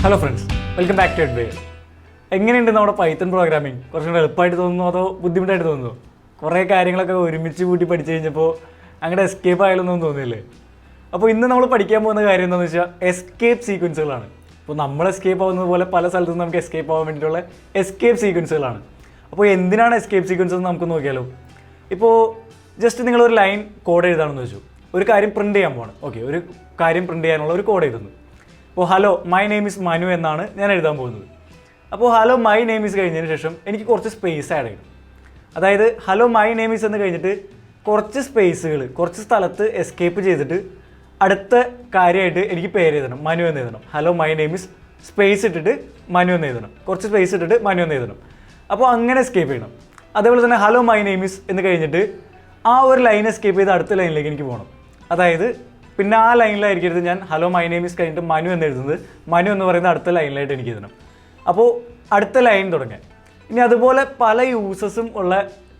Hello friends, welcome back to Edwhere. എങ്ങനെയുണ്ട് നമ്മുടെ Python programming? കുറച്ചുകൂടെ എളുപ്പമായിട്ട് തോന്നുന്നു അതോ ബുദ്ധിമുട്ടായിട്ട് തോന്നുന്നു? കുറേ കാര്യങ്ങളൊക്കെ ഒരുമിച്ച് കൂട്ടി പഠിച്ചു കഴിഞ്ഞപ്പോൾ അങ്ങനെ എസ്കേപ്പ് ആയാലൊന്നും തോന്നിയില്ലേ? അപ്പോൾ ഇന്ന് നമ്മൾ പഠിക്കാൻ പോകുന്ന കാര്യം എന്താണെന്ന് വെച്ചാൽ എസ്കേപ്പ് സീക്വൻസുകളാണ്. അപ്പോൾ നമ്മൾ എസ്കേപ്പ് ആവുന്നത് പോലെ പല സ്ഥലത്തും നമുക്ക് എസ്കേപ്പ് ആവാൻ വേണ്ടിയിട്ടുള്ള എസ്കേപ്പ് സീക്വൻസുകളാണ്. അപ്പോൾ എന്തിനാണ് എസ്കേപ്പ് സീക്വൻസ് എന്ന് നമുക്ക് നോക്കിയാലോ? ഇപ്പോൾ ജസ്റ്റ് നിങ്ങളൊരു ലൈൻ കോഡ് എഴുതാണെന്ന് വെച്ചു, ഒരു കാര്യം പ്രിൻറ്റ് ചെയ്യാൻ പോകണം. ഓക്കെ, ഒരു കാര്യം പ്രിൻറ്റ് ചെയ്യാനുള്ള ഒരു കോഡ് എഴുതുന്നു. അപ്പോൾ hello my name is Manu എന്നാണ് ഞാൻ എഴുതാൻ പോകുന്നത്. അപ്പോൾ ഹലോ മൈ നെയിം ഈസ് കഴിഞ്ഞതിന് ശേഷം എനിക്ക് കുറച്ച് സ്പേസ് ആഡ് ചെയ്യണം. അതായത് ഹലോ മൈ നെയിം ഈസ് എന്ന് കഴിഞ്ഞിട്ട് കുറച്ച് സ്പേസുകൾ, കുറച്ച് സ്ഥലത്ത് എസ്കേപ്പ് ചെയ്തിട്ട് അടുത്ത കാര്യമായിട്ട് എനിക്ക് പേര് എഴുതണം, മനു എന്ന് എഴുതണം. Hello my name is space ഇട്ടിട്ട് മനു എന്ന് എഴുതണം, കുറച്ച് സ്പേസ് ഇട്ടിട്ട് മനു എന്ന് എഴുതണം. അപ്പോൾ അങ്ങനെ എസ്കേപ്പ് ചെയ്യണം. അതേപോലെ തന്നെ ഹലോ മൈ നെയിം ഈസ് എന്ന് കഴിഞ്ഞിട്ട് ആ ഒരു ലൈൻ എസ്കേപ്പ് ചെയ്ത് അടുത്ത ലൈനിലേക്ക് എനിക്ക് പോകണം. അതായത് പിന്നെ ആ ലൈനിലായിരിക്കരുത് ഞാൻ ഹലോ മൈ നെയിം ഈസ് കഴിഞ്ഞിട്ട് മനു എന്ന് എഴുതുന്നത്, മനു എന്ന് പറയുന്നത് അടുത്ത ലൈനിലായിട്ട് എനിക്ക് എഴുതണം. അപ്പോൾ അടുത്ത ലൈൻ തുടങ്ങാൻ. ഇനി അതുപോലെ പല യൂസസും ഉള്ള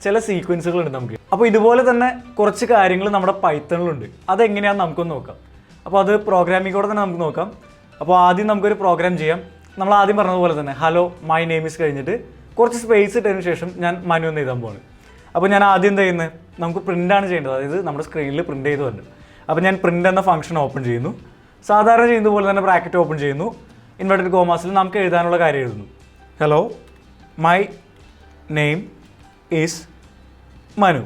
ചില സീക്വൻസുകളുണ്ട് നമുക്ക്. അപ്പോൾ ഇതുപോലെ തന്നെ കുറച്ച് കാര്യങ്ങൾ നമ്മുടെ പൈത്തണിലുണ്ട്. അതെങ്ങനെയാണെന്ന് നമുക്കൊന്ന് നോക്കാം. അപ്പോൾ അത് പ്രോഗ്രാമിംഗ് കൂടെ തന്നെ നമുക്ക് നോക്കാം. അപ്പോൾ ആദ്യം നമുക്കൊരു പ്രോഗ്രാം ചെയ്യാം. നമ്മൾ ആദ്യം പറഞ്ഞതുപോലെ തന്നെ ഹലോ മൈ നെയിം ഈസ് കഴിഞ്ഞിട്ട് കുറച്ച് സ്പേസ് ഇട്ടതിന് ശേഷം ഞാൻ മനു എന്ന് എഴുതാൻ പോവാണ്. അപ്പോൾ ഞാൻ ആദ്യം എന്താ ചെയ്യുന്നത്, നമുക്ക് പ്രിൻ്റാണ് ചെയ്യേണ്ടത്, അതായത് നമ്മുടെ സ്ക്രീനിൽ പ്രിൻ്റ് ചെയ്ത് വരണം. അപ്പോൾ ഞാൻ പ്രിൻ്റ് എന്ന ഫംഗ്ഷൻ ഓപ്പൺ ചെയ്യുന്നു. സാധാരണ ചെയ്യുന്നത് പോലെ തന്നെ ബ്രാക്കറ്റ് ഓപ്പൺ ചെയ്യുന്നു. ഇൻവെർട്ടഡ് കോമാസിൽ നമുക്ക് എഴുതാനുള്ള കാര്യം എഴുതുന്നു. Hello my name is Manu.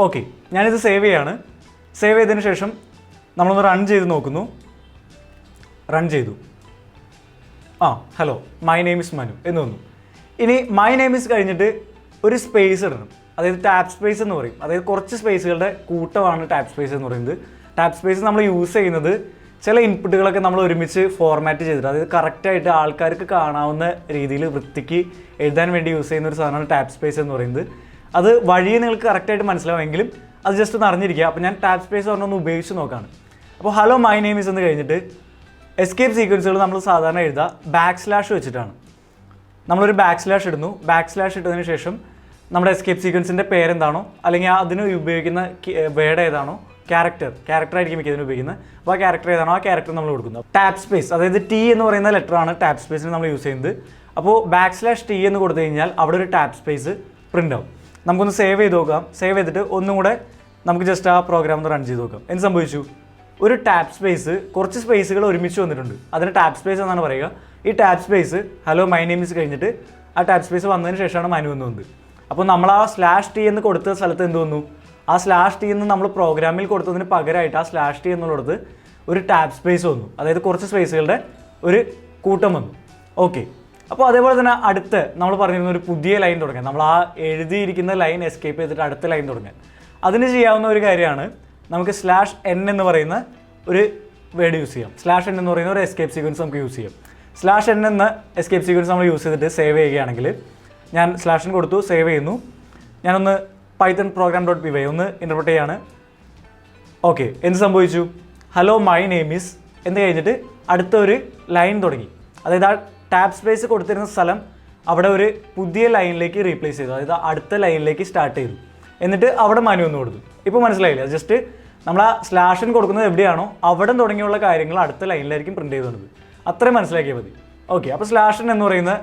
Okay, ഞാനിത് സേവ് ചെയ്യാണ്. സേവ് ചെയ്തതിന് ശേഷം നമ്മളൊന്ന് റൺ ചെയ്ത് നോക്കുന്നു. റൺ ചെയ്തു. Hello my name is Manu എന്ന് തോന്നുന്നു. ഇനി മൈ നെയിം ഈസ് കഴിഞ്ഞിട്ട് ഒരു സ്പേസ് ഇടണം, അതായത് ടാപ്പ് സ്പേസ് എന്ന് പറയും. അതായത് കുറച്ച് സ്പേസുകളുടെ കൂട്ടമാണ് ടാപ്പ് സ്പേസ് എന്ന് പറയുന്നത്. ടാപ്പ് സ്പേസ് നമ്മൾ യൂസ് ചെയ്യുന്നത് ചില ഇൻപുട്ടുകളൊക്കെ നമ്മൾ ഒരുമിച്ച് ഫോർമാറ്റ് ചെയ്തിട്ട്, അതായത് കറക്റ്റായിട്ട് ആൾക്കാർക്ക് കാണാവുന്ന രീതിയിൽ വൃത്തിക്ക് എഴുതാൻ വേണ്ടി യൂസ് ചെയ്യുന്ന ഒരു സാധനമാണ് ടാപ്പ് സ്പേസ് എന്ന് പറയുന്നത്. അത് വഴി നിങ്ങൾക്ക് കറക്റ്റായിട്ട് മനസ്സിലാവുമെങ്കിലും അത് ജസ്റ്റ് ഒന്ന് അറിഞ്ഞിരിക്കുക. അപ്പോൾ ഞാൻ ടാപ്പ് സ്പേസ് പറഞ്ഞൊന്ന് ഉപയോഗിച്ച് നോക്കുകയാണ്. അപ്പോൾ ഹലോ മൈ നെയിം ഈസ് എന്ന് കഴിഞ്ഞിട്ട് എസ്കേപ്പ് സീക്വൻസുകൾ നമ്മൾ സാധാരണ എഴുതുക \/ വെച്ചിട്ടാണ്. നമ്മളൊരു \/ ഇടുന്നു. \/ ഇട്ടതിന് ശേഷം നമ്മുടെ എസ്കേപ്പ് സീക്വൻസിൻ്റെ പേരെന്താണോ അല്ലെങ്കിൽ അതിന് ഉപയോഗിക്കുന്ന വേർഡ് ഏതാണോ, ക്യാരക്ടർ ആയിരിക്കും മിക്കതിന് ഉപയോഗിക്കുന്നത്. അപ്പോൾ ആ ക്യാരക്ടർ ഏതാണോ ആ ക്യാരക്ടർ നമ്മൾ കൊടുക്കുന്നത്. ടാപ്പ് സ്പേസ്, അതായത് ടി എന്ന് പറയുന്ന ലെറ്ററാണ് ടാപ്പ് സ്പേസിന് നമ്മൾ യൂസ് ചെയ്യുന്നത്. അപ്പോൾ \t എന്ന് കൊടുത്തു കഴിഞ്ഞാൽ അവിടെ ഒരു ടാപ്പ് സ്പേസ് പ്രിൻ്റ് ആവും. നമുക്കൊന്ന് സേവ് ചെയ്ത് നോക്കാം. സേവ് ചെയ്തിട്ട് ഒന്നും കൂടെ നമുക്ക് ജസ്റ്റ് ആ പ്രോഗ്രാം ഒന്ന് റൺ ചെയ്ത് നോക്കാം. എന്ത് സംഭവിച്ചു? ഒരു ടാപ്പ് സ്പേസ്, കുറച്ച് സ്പേസുകൾ ഒരുമിച്ച് വന്നിട്ടുണ്ട്. അതിന് ടാപ്പ് സ്പേസ് എന്നാണ് പറയുക. ഈ tap space hello my name is കഴിഞ്ഞിട്ട് ആ ടാപ്പ് സ്പേസ് വന്നതിന് ശേഷമാണ് മനു എന്ന് വന്നത്. അപ്പോൾ നമ്മൾ ആ /t എന്ന് കൊടുത്ത സ്ഥലത്ത് എന്ത് വന്നു? ആ /t എന്ന് നമ്മൾ പ്രോഗ്രാമിൽ കൊടുത്തതിന് പകരമായിട്ട് ആ /t എന്നുള്ളത് ഒരു ടാപ്പ് സ്പേസ് വന്നു. അതായത് കുറച്ച് സ്പേസുകളുടെ ഒരു കൂട്ടം വന്നു. ഓക്കെ, അപ്പോൾ അതേപോലെ തന്നെ അടുത്ത് നമ്മൾ പറഞ്ഞിരുന്ന ഒരു പുതിയ ലൈൻ തുടങ്ങാൻ, നമ്മൾ ആ എഴുതിയിരിക്കുന്ന ലൈൻ എസ്കേപ്പ് ചെയ്തിട്ട് അടുത്ത ലൈൻ തുടങ്ങാൻ. അതിന് ചെയ്യാവുന്ന ഒരു കാര്യമാണ് നമുക്ക് /n എന്ന് പറയുന്ന ഒരു വേർഡ് യൂസ് ചെയ്യാം. /n എന്ന് പറയുന്ന ഒരു എസ്കേപ്പ് സീക്വൻസ് നമുക്ക് യൂസ് ചെയ്യാം. /n എന്ന എസ്കേപ്പ് സീക്വൻസ് നമ്മൾ യൂസ് ചെയ്തിട്ട് സേവ് ചെയ്യുകയാണെങ്കിൽ, ഞാൻ /n കൊടുത്തു, സേവ് ചെയ്യുന്നു. ഞാനൊന്ന് പൈത്തൺ program.py ഒന്ന് ഇൻ്റർപ്രറ്റ് ചെയ്യാണ്. ഓക്കെ, എന്ത് സംഭവിച്ചു? ഹലോ മൈ നെയിം ഈസ് എന്ന് കഴിഞ്ഞിട്ട് അടുത്ത ഒരു ലൈൻ തുടങ്ങി. അതായത് ആ ടാപ്പ് സ്പേസ് കൊടുത്തിരുന്ന സ്ഥലം അവിടെ ഒരു പുതിയ ലൈനിലേക്ക് റീപ്ലേസ് ചെയ്തു, അതായത് അടുത്ത ലൈനിലേക്ക് സ്റ്റാർട്ട് ചെയ്തു. എന്നിട്ട് അവിടെ മനു എന്ന് കൊടുത്തു. ഇപ്പോൾ മനസ്സിലായില്ല? ജസ്റ്റ് നമ്മൾ ആ /n കൊടുക്കുന്നത് എവിടെയാണോ അവിടെ തുടങ്ങിയുള്ള കാര്യങ്ങൾ അടുത്ത ലൈനിലായിരിക്കും പ്രിൻറ്റ് ചെയ്തുകൊണ്ടത്. അത്രയും മനസ്സിലാക്കിയാൽ മതി. ഓക്കെ, അപ്പോൾ /n എന്ന് പറയുന്ന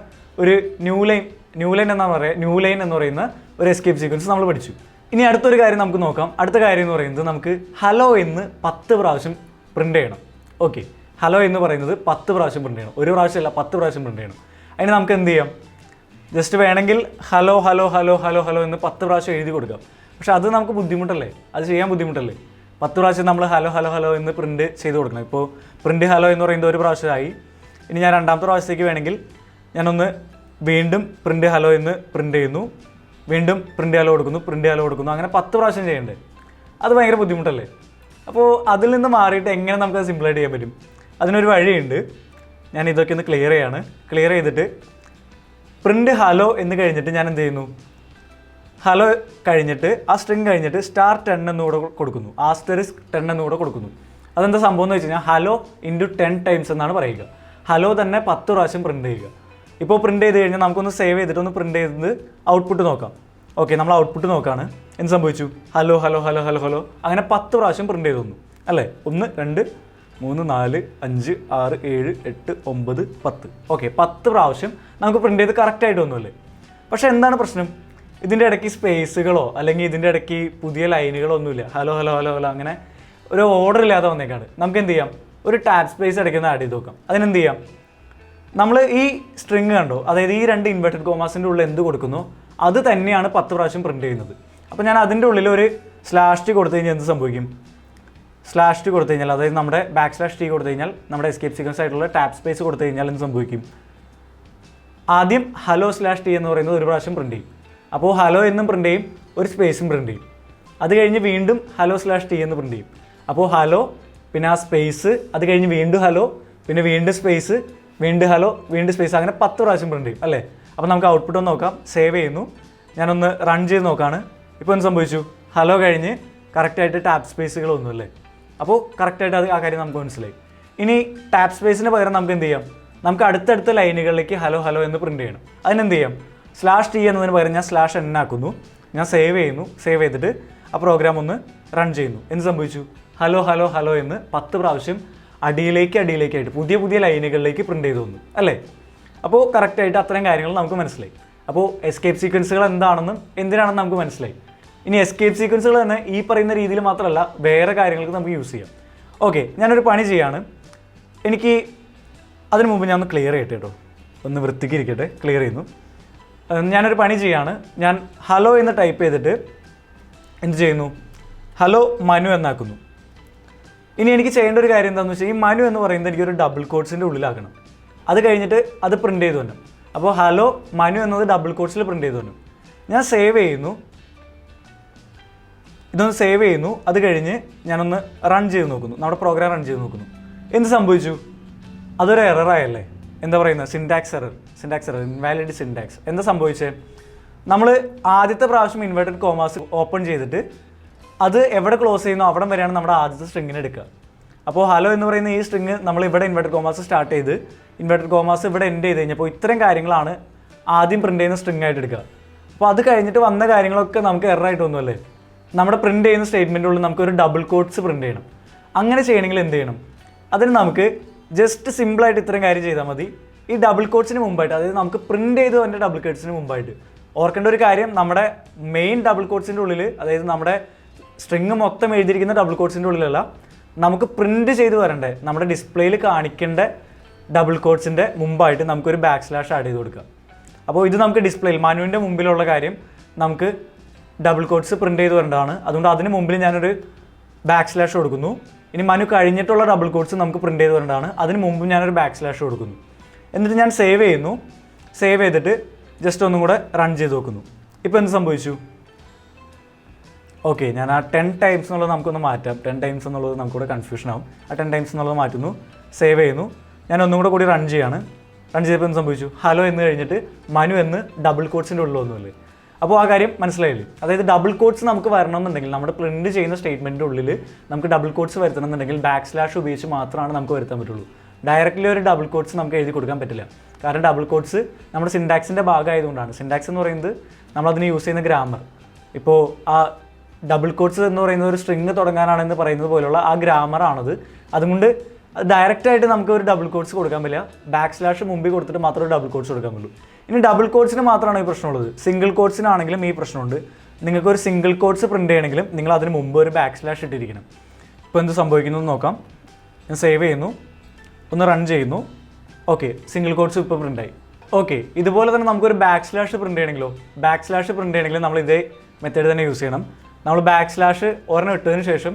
ഒരു ന്യൂ ലൈൻ എന്ന് പറയുന്ന ഒരു എസ്കേപ്പ് സീക്വൻസ് നമ്മൾ പഠിച്ചു. ഇനി അടുത്തൊരു കാര്യം നമുക്ക് നോക്കാം. അടുത്ത കാര്യം എന്ന് പറയുന്നത് നമുക്ക് ഹലോ എന്ന് 10 പ്രാവശ്യം പ്രിൻറ്റ് ചെയ്യണം. ഓക്കെ, ഹലോ എന്ന് പറയുന്നത് 10 പ്രാവശ്യം പ്രിൻറ്റ് ചെയ്യണം. ഒരു പ്രാവശ്യമല്ല, 10 പ്രാവശ്യം പ്രിൻറ്റ് ചെയ്യണം. അതിന് നമുക്ക് എന്ത് ചെയ്യാം? ജസ്റ്റ് വേണമെങ്കിൽ hello hello hello hello hello എന്ന് 10 പ്രാവശ്യം എഴുതി കൊടുക്കാം. പക്ഷെ അത് നമുക്ക് ബുദ്ധിമുട്ടല്ലേ? അത് ചെയ്യാൻ ബുദ്ധിമുട്ടല്ലേ? 10 പ്രാവശ്യം നമ്മൾ ഹലോ ഹലോ ഹലോ എന്ന് പ്രിൻറ്റ് ചെയ്ത് കൊടുക്കണം. ഇപ്പോൾ പ്രിൻറ്റ് ഹലോ എന്ന് പറയുന്നത് ഒരു പ്രാവശ്യമായി. ഇനി ഞാൻ രണ്ടാമത്തെ പ്രാവശ്യത്തേക്ക് വേണമെങ്കിൽ ഞാനൊന്ന് വീണ്ടും പ്രിൻറ്റ് ഹലോ എന്ന് പ്രിൻറ്റ് ചെയ്യുന്നു, വീണ്ടും പ്രിൻറ്റ് ഹലോ കൊടുക്കുന്നു, അങ്ങനെ 10 പ്രാവശ്യം ചെയ്യണ്ടേ? അത് ഭയങ്കര ബുദ്ധിമുട്ടല്ലേ? അപ്പോൾ അതിൽ നിന്ന് മാറിയിട്ട് എങ്ങനെ നമുക്കത് സിമ്പിളായിട്ട് ചെയ്യാൻ പറ്റും? അതിനൊരു വഴിയുണ്ട്. ഞാൻ ഇതൊക്കെ ഒന്ന് ക്ലിയർ ചെയ്യാണ്. ക്ലിയർ ചെയ്തിട്ട് പ്രിൻറ്റ് ഹലോ എന്ന് കഴിഞ്ഞിട്ട് ഞാൻ എന്ത് ചെയ്യുന്നു? ഹലോ കഴിഞ്ഞിട്ട് ആ സ്ട്രിങ് കഴിഞ്ഞിട്ട് *10 എന്നുകൂടെ കൊടുക്കുന്നു, *10 എന്നുകൂടെ കൊടുക്കുന്നു. അതെന്താ സംഭവം എന്ന് വെച്ച് കഴിഞ്ഞാൽ ഹലോ × 10 ടൈംസ് എന്നാണ് പറയുക. ഹലോ തന്നെ 10 പ്രാവശ്യം പ്രിൻറ്റ് ചെയ്യുക. ഇപ്പോൾ പ്രിൻറ്റ് ചെയ്ത് കഴിഞ്ഞാൽ നമുക്കൊന്ന് സേവ് ചെയ്തിട്ട് ഒന്ന് പ്രിൻറ്റ് ചെയ്ത് ഔട്ട്പുട്ട് നോക്കാം. ഓക്കെ, നമ്മൾ ഔട്ട്പുട്ട് നോക്കുകയാണ്. എന്ത് സംഭവിച്ചു? Hello hello hello hello hello അങ്ങനെ 10 പ്രാവശ്യം പ്രിൻറ്റ് ചെയ്ത് തന്നു അല്ലേ? 1 2 3, 4, 5, 6, 7, 8, 9, 10. ഓക്കെ, 10 പ്രാവശ്യം നമുക്ക് പ്രിൻ്റ് ചെയ്ത് കറക്റ്റായിട്ട് വന്നുമല്ലേ. പക്ഷേ എന്താണ് പ്രശ്നം? ഇതിൻ്റെ ഇടയ്ക്ക് സ്പേസുകളോ അല്ലെങ്കിൽ ഇതിൻ്റെ ഇടയ്ക്ക് പുതിയ ലൈനുകളോ ഒന്നുമില്ല. ഹലോ ഹലോ ഹലോ ഹലോ അങ്ങനെ ഒരു ഓർഡർ ഇല്ലാതെ വന്നേക്കാണ്. നമുക്ക് എന്ത് ചെയ്യാം? ഒരു ടാബ് സ്പേസ് ഇടയ്ക്കുന്ന ആഡ് ചെയ്ത് നോക്കാം. അതിനെന്ത് ചെയ്യാം? നമ്മൾ ഈ സ്ട്രിങ് കണ്ടോ, അതായത് ഈ 2 ഇൻവെർട്ടഡ് കോമാസിൻ്റെ ഉള്ളിൽ എന്ത് കൊടുക്കുന്നു അത് തന്നെയാണ് 10 പ്രാവശ്യം പ്രിൻറ്റ് ചെയ്യുന്നത്. അപ്പോൾ ഞാൻ അതിൻ്റെ ഉള്ളിൽ ഒരു /t കൊടുത്തു കഴിഞ്ഞാൽ എന്ത് സംഭവിക്കും? /t കൊടുത്തു കഴിഞ്ഞാൽ, അതായത് നമ്മുടെ /t കൊടുത്തു കഴിഞ്ഞാൽ നമ്മുടെ എസ്കേപ്പ് സീക്വൻസ് ആയിട്ടുള്ള ടാബ് സ്പേസ് കൊടുത്തു കഴിഞ്ഞാൽ എന്ത് സംഭവിക്കും? ആദ്യം ഹലോ /t എന്ന് പറയുന്നത് ഒരു പ്രാവശ്യം പ്രിൻറ്റ് ചെയ്യും. അപ്പോൾ ഹലോ എന്നും പ്രിൻറ്റ് ചെയ്യും, ഒരു സ്പേസും പ്രിൻറ്റ് ചെയ്യും. അത് കഴിഞ്ഞ് വീണ്ടും ഹലോ /t എന്ന് പ്രിൻറ്റ് ചെയ്യും. അപ്പോൾ ഹലോ, പിന്നെ ആ സ്പേസ്, അത് കഴിഞ്ഞ് വീണ്ടും ഹലോ, പിന്നെ വീണ്ടും സ്പേസ്, വീണ്ടും ഹലോ, വീണ്ടും സ്പേസ്, അങ്ങനെ 10 പ്രാവശ്യം പ്രിൻറ്റ് ചെയ്യും അല്ലേ. അപ്പോൾ നമുക്ക് ഔട്ട്പുട്ട് ഒന്ന് നോക്കാം. സേവ് ചെയ്യുന്നു, ഞാനൊന്ന് റൺ ചെയ്ത് നോക്കാണ്. ഇപ്പോൾ എന്ത് സംഭവിച്ചു? ഹലോ കഴിഞ്ഞ് കറക്റ്റായിട്ട് ടാബ് സ്പേസുകളൊന്നും അല്ലേ. അപ്പോൾ കറക്റ്റായിട്ട് ആ കാര്യം നമുക്ക് മനസ്സിലായി. ഇനി ടാബ് സ്പേസിന് പകരം നമുക്ക് എന്ത് ചെയ്യാം? നമുക്ക് അടുത്തടുത്ത ലൈനുകളിലേക്ക് ഹലോ ഹലോ എന്ന് പ്രിൻറ്റ് ചെയ്യണം. അതിനെന്ത് ചെയ്യാം? /t എന്നതിന് പകരം ഞാൻ /n ആക്കുന്നു. ഞാൻ സേവ് ചെയ്യുന്നു. സേവ് ചെയ്തിട്ട് ആ പ്രോഗ്രാം ഒന്ന് റൺ ചെയ്യുന്നു. എന്ത് സംഭവിച്ചു? ഹലോ ഹലോ ഹലോ എന്ന് 10 പ്രാവശ്യം അടിയിലേക്കായിട്ട് പുതിയ പുതിയ ലൈനുകളിലേക്ക് പ്രിൻറ്റ് ചെയ്ത് വന്നു അല്ലേ. അപ്പോൾ കറക്റ്റായിട്ട് അത്രയും കാര്യങ്ങൾ നമുക്ക് മനസ്സിലായി. അപ്പോൾ എസ്കേപ്പ് സീക്വൻസുകൾ എന്താണെന്നും എന്തിനാണെന്ന് നമുക്ക് മനസ്സിലായി. ഇനി എസ്കേപ്പ് സീക്വൻസുകൾ തന്നെ ഈ പറയുന്ന രീതിയിൽ മാത്രമല്ല വേറെ കാര്യങ്ങൾക്ക് നമുക്ക് യൂസ് ചെയ്യാം. ഓക്കെ, ഞാനൊരു പണി ചെയ്യാണ്. എനിക്ക് അതിന് മുമ്പ് ഞാൻ ഒന്ന് ക്ലിയർ ചെയ്യട്ടെ കേട്ടോ, ഒന്ന് വൃത്തിക്ക് ഇരിക്കട്ടെ. ക്ലിയർ ചെയ്യുന്നു. ഞാനൊരു പണി ചെയ്യാണ്. ഞാൻ ഹലോ എന്ന് ടൈപ്പ് ചെയ്തിട്ട് എന്ത് ചെയ്യുന്നു? ഹലോ മനു എന്നാക്കുന്നു. ഇനി എനിക്ക് ചെയ്യേണ്ട ഒരു കാര്യം എന്താണെന്ന് വെച്ചാൽ ഈ മനു എന്ന് പറയുന്നത് എനിക്കൊരു ഡബിൾ കോട്ട്സിൻ്റെ ഉള്ളിലാക്കണം. അത് കഴിഞ്ഞിട്ട് അത് പ്രിൻറ്റ് ചെയ്ത് വന്നു. അപ്പോൾ ഹലോ മനു എന്നത് ഡബിൾ കോട്ട്സിൽ പ്രിൻറ്റ് ചെയ്ത് വന്നു. ഞാൻ സേവ് ചെയ്യുന്നു. ഇതൊന്ന് സേവ് ചെയ്യുന്നു. അത് കഴിഞ്ഞ് ഞാനൊന്ന് റൺ ചെയ്ത് നോക്കുന്നു. നമ്മുടെ പ്രോഗ്രാം റൺ ചെയ്ത് നോക്കുന്നു. എന്ത് സംഭവിച്ചു? അതൊരു എററായല്ലേ. എന്താ പറയുന്നത്? Syntax error, invalid syntax. എന്താ സംഭവിച്ചത്? നമ്മൾ ആദ്യത്തെ പ്രാവശ്യം ഇൻവെർട്ടഡ് കോമാസ് ഓപ്പൺ ചെയ്തിട്ട് അത് എവിടെ ക്ലോസ് ചെയ്യുന്നോ അവിടെ വരെയാണ് നമ്മുടെ ആദ്യത്തെ സ്ട്രിങ്ങിന് എടുക്കുക. അപ്പോൾ ഹലോ എന്ന് പറയുന്ന ഈ സ്ട്രിങ് നമ്മൾ ഇവിടെ ഇൻവെർട്ടഡ് കോമാസ് സ്റ്റാർട്ട് ചെയ്ത് ഇൻവെർട്ടഡ് കോമാസ് ഇവിടെ എൻഡ് ചെയ്ത് കഴിഞ്ഞപ്പോൾ ഇത്രയും കാര്യങ്ങളാണ് ആദ്യം പ്രിൻറ്റ് ചെയ്യുന്ന സ്ട്രിങ് ആയിട്ട് എടുക്കുക. അപ്പോൾ അത് കഴിഞ്ഞിട്ട് വന്ന കാര്യങ്ങളൊക്കെ നമുക്ക് എററായിട്ട് ഒന്നുമല്ലേ. നമ്മുടെ പ്രിൻറ്റ് ചെയ്യുന്ന സ്റ്റേറ്റ്മെൻറ്റുള്ളിൽ നമുക്കൊരു ഡബിൾ കോട്ട്സ് പ്രിൻറ്റ് ചെയ്യണം. അങ്ങനെ ചെയ്യണമെങ്കിൽ എന്ത് ചെയ്യണം? അതിന് നമുക്ക് ജസ്റ്റ് സിമ്പിളായിട്ട് ഇത്രയും കാര്യം ചെയ്താൽ മതി. ഈ ഡബിൾ കോട്ട്സിന് മുമ്പായിട്ട്, അതായത് നമുക്ക് പ്രിൻറ്റ് ചെയ്ത് വന്ന ഡബിൾ കോട്ട്സിന് മുമ്പായിട്ട് ഓർക്കേണ്ട ഒരു കാര്യം, നമ്മുടെ മെയിൻ ഡബിൾ കോട്ട്സിൻ്റെ ഉള്ളിൽ, അതായത് നമ്മുടെ സ്ട്രിങ് മൊത്തം എഴുതിയിരിക്കുന്ന ഡബിൾ കോട്ട്സിൻ്റെ ഉള്ളിലല്ല, നമുക്ക് പ്രിൻറ്റ് ചെയ്ത് വരണ്ടേ നമ്മുടെ ഡിസ്പ്ലേയിൽ കാണിക്കേണ്ട ഡബിൾ കോട്ട്സിൻ്റെ മുമ്പായിട്ട് നമുക്കൊരു / ആഡ് ചെയ്ത് കൊടുക്കുക. അപ്പോൾ ഇത് നമുക്ക് ഡിസ്പ്ലേയിൽ മനുവിൻ്റെ മുമ്പിലുള്ള കാര്യം നമുക്ക് ഡബിൾ കോട്ട്സ് പ്രിൻറ്റ് ചെയ്ത് വരേണ്ടതാണ്. അതുകൊണ്ട് അതിന് മുമ്പിൽ ഞാനൊരു / കൊടുക്കുന്നു. ഇനി മനു കഴിഞ്ഞിട്ടുള്ള ഡബിൾ കോട്ട്സ് നമുക്ക് പ്രിൻറ്റ് ചെയ്ത് വരേണ്ടതാണ്. അതിന് മുമ്പ് ഞാനൊരു / കൊടുക്കുന്നു. എന്നിട്ട് ഞാൻ സേവ് ചെയ്യുന്നു. സേവ് ചെയ്തിട്ട് ജസ്റ്റ് ഒന്നും കൂടെ റൺ ചെയ്ത് നോക്കുന്നു. ഇപ്പോൾ എന്ത് സംഭവിച്ചു? ഓക്കെ, ഞാൻ ആ 10 ടൈംസ് എന്നുള്ളത് നമുക്കൊന്ന് മാറ്റാം. 10 ടൈംസ് എന്നുള്ളത് നമുക്കിവിടെ കൺഫ്യൂഷൻ ആവും. ആ 10 ടൈംസ് എന്നുള്ളത് മാറ്റുന്നു. സേവ് ചെയ്യുന്നു. ഞാൻ ഒന്നും കൂടി റൺ ചെയ്യാണ്. റൺ ചെയ്തപ്പോൾ എന്ത് സംഭവിച്ചു? ഹലോ എന്ന് കഴിഞ്ഞിട്ട് മനു എന്ന് ഡബിൾ കോട്ട്സിൻ്റെ ഉള്ളിലൊന്നുമില്ലേ. അപ്പോൾ ആ കാര്യം മനസ്സിലായില്ലേ. അതായത് ഡബിൾ കോട്ട്സ് നമുക്ക് വരണമെന്നുണ്ടെങ്കിൽ നമ്മുടെ പ്രിൻറ്റ് ചെയ്യുന്ന സ്റ്റേറ്റ്മെൻറ്റിൻ്റെ ഉള്ളിൽ നമുക്ക് ഡബിൾ കോട്ട്സ് വരുത്തണമെന്നുണ്ടെങ്കിൽ / ഉപയോഗിച്ച് മാത്രമാണ് നമുക്ക് വരുത്താൻ പറ്റുള്ളൂ. ഡയറക്റ്റ്ലി ഒരു ഡബിൾ കോട്ട്സ് നമുക്ക് എഴുതി കൊടുക്കാൻ പറ്റില്ല. കാരണം ഡബിൾ കോട്ട്സ് നമ്മുടെ സിൻടാക്സിൻ്റെ ഭാഗമായതുകൊണ്ടാണ്. സിൻടാക്സ് എന്ന് പറയുന്നത് നമ്മളതിന് യൂസ് ചെയ്യുന്ന ഗ്രാമർ. ഇപ്പോൾ ആ ഡബിൾ കോട്ട്സ് എന്ന് പറയുന്ന ഒരു സ്ട്രിങ് തുടങ്ങാനാണെന്ന് പറയുന്നത് പോലുള്ള ആ ഗ്രാമറാണത്. അതുകൊണ്ട് ഡയറക്റ്റായിട്ട് നമുക്ക് ഒരു ഡബിൾ കോട്ട്സ് കൊടുക്കാൻ പറ്റില്ല. / മുമ്പിൽ കൊടുത്തിട്ട് മാത്രമേ ഡബിൾ കോട്ട്സ് കൊടുക്കാൻ പറ്റുള്ളൂ. ഇനി ഡബിൾ കോട്ട്സിന് മാത്രമാണ് ഈ പ്രശ്നമുള്ളത്. സിംഗിൾ കോട്ട്സിനാണെങ്കിലും ഈ പ്രശ്നമുണ്ട്. നിങ്ങൾക്കൊരു സിംഗിൾ കോട്ട്സ് പ്രിൻറ്റ് ചെയ്യണമെങ്കിലും നിങ്ങൾ അതിന് മുമ്പ് ഒരു / ഇട്ടിരിക്കണം. ഇപ്പോൾ എന്ത് സംഭവിക്കുന്നു നോക്കാം. ഞാൻ സേവ് ചെയ്യുന്നു. ഒന്ന് റൺ ചെയ്യുന്നു. ഓക്കെ, സിംഗിൾ കോട്ട്സ് ഇപ്പോൾ പ്രിൻ്റായി. ഓക്കെ, ഇതുപോലെ തന്നെ നമുക്കൊരു / പ്രിൻറ്റ് ചെയ്യണമെങ്കിലോ / പ്രിൻറ്റ് ചെയ്യണമെങ്കിൽ നമ്മൾ ഇതേ മെത്തേഡ് തന്നെ യൂസ് ചെയ്യണം. നമ്മൾ / ഒരെണ്ണം ഇട്ടതിന് ശേഷം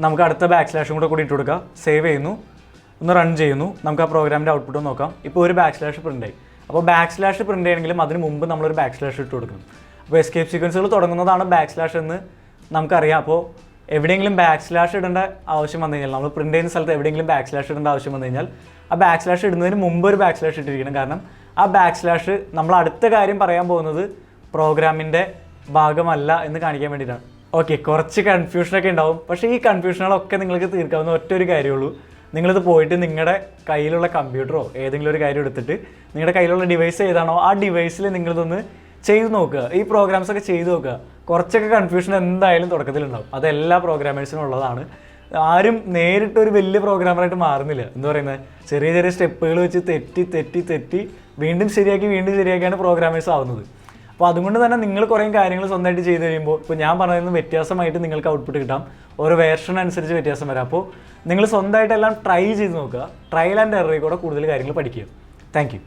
നമുക്ക് അടുത്ത / കൂടി ഇട്ട് കൊടുക്കുക. സേവ് ചെയ്യുന്നു. ഒന്ന് റൺ ചെയ്യുന്നു. നമുക്ക് ആ പ്രോഗ്രാമിൻ്റെ ഔട്ട്പുട്ട് നോക്കാം. ഇപ്പോൾ ഒരു / പ്രിൻ്റായി. അപ്പോൾ / പ്രിൻറ്റ് ചെയ്യണമെങ്കിലും അതിന് മുമ്പ് നമ്മളൊരു / ഇട്ട് കൊടുക്കണം. അപ്പോൾ എസ്കേപ്പ് സീക്വൻസുകൾ തുടങ്ങുന്നതാണ് / എന്ന് നമുക്കറിയാം. അപ്പോൾ എവിടെയെങ്കിലും / ഇടേണ്ട ആവശ്യം വന്നു കഴിഞ്ഞാൽ, നമ്മൾ പ്രിൻറ്റ് ചെയ്യുന്ന സ്ഥലത്ത് എവിടെയെങ്കിലും / ഇടേണ്ട ആവശ്യം വന്നു കഴിഞ്ഞാൽ ആ / ഇടുന്നതിന് മുമ്പ് ഒരു / ഇട്ടിരിക്കണം. കാരണം ആ / നമ്മൾ അടുത്ത കാര്യം പറയാൻ പോകുന്നത് പ്രോഗ്രാമിൻ്റെ ഭാഗമല്ല എന്ന് കാണിക്കാൻ വേണ്ടിയിട്ടാണ്. ഓക്കെ, കുറച്ച് കൺഫ്യൂഷനൊക്കെ ഉണ്ടാവും. പക്ഷേ ഈ കൺഫ്യൂഷനുകളൊക്കെ നിങ്ങൾക്ക് തീർക്കാവുന്ന ഒറ്റൊരു കാര്യമുള്ളൂ. നിങ്ങളിത് പോയിട്ട് നിങ്ങളുടെ കയ്യിലുള്ള കമ്പ്യൂട്ടറോ ഏതെങ്കിലും ഒരു കാര്യം എടുത്തിട്ട് നിങ്ങളുടെ കയ്യിലുള്ള ഡിവൈസ് ഏതാണോ ആ ഡിവൈസിൽ നിങ്ങളിതൊന്ന് ചെയ്ത് നോക്കുക. ഈ പ്രോഗ്രാംസൊക്കെ ചെയ്ത് നോക്കുക. കുറച്ചൊക്കെ കൺഫ്യൂഷൻ എന്തായാലും തുടക്കത്തിലുണ്ടാവും. അത് എല്ലാ പ്രോഗ്രാമേഴ്സിനും ഉള്ളതാണ്. ആരും നേരിട്ടൊരു വലിയ പ്രോഗ്രാമറായിട്ട് മാറുന്നില്ല. എന്ന് പറയുന്നത് ചെറിയ ചെറിയ സ്റ്റെപ്പുകൾ വെച്ച് തെറ്റി വീണ്ടും ശരിയാക്കിയാണ് പ്രോഗ്രാമേഴ്സ് ആവുന്നത്. അപ്പോൾ അതുകൊണ്ട് തന്നെ നിങ്ങൾ കുറേ കാര്യങ്ങൾ സ്വന്തമായിട്ട് ചെയ്ത് കഴിയുമ്പോൾ ഇപ്പോൾ ഞാൻ പറയുന്നത് വ്യത്യാസമായിട്ട് നിങ്ങൾക്ക് ഔട്ട്പുട്ട് കിട്ടാം. ഓരോ വേർഷൻ അനുസരിച്ച് വ്യത്യാസം വരാം. അപ്പോൾ നിങ്ങൾ സ്വന്തമായിട്ടെല്ലാം ട്രൈ ചെയ്ത് നോക്കുക. ട്രയൽ ആൻഡ് എററിൽ കൂടെ കൂടുതൽ കാര്യങ്ങൾ പഠിക്കുക. Thank you.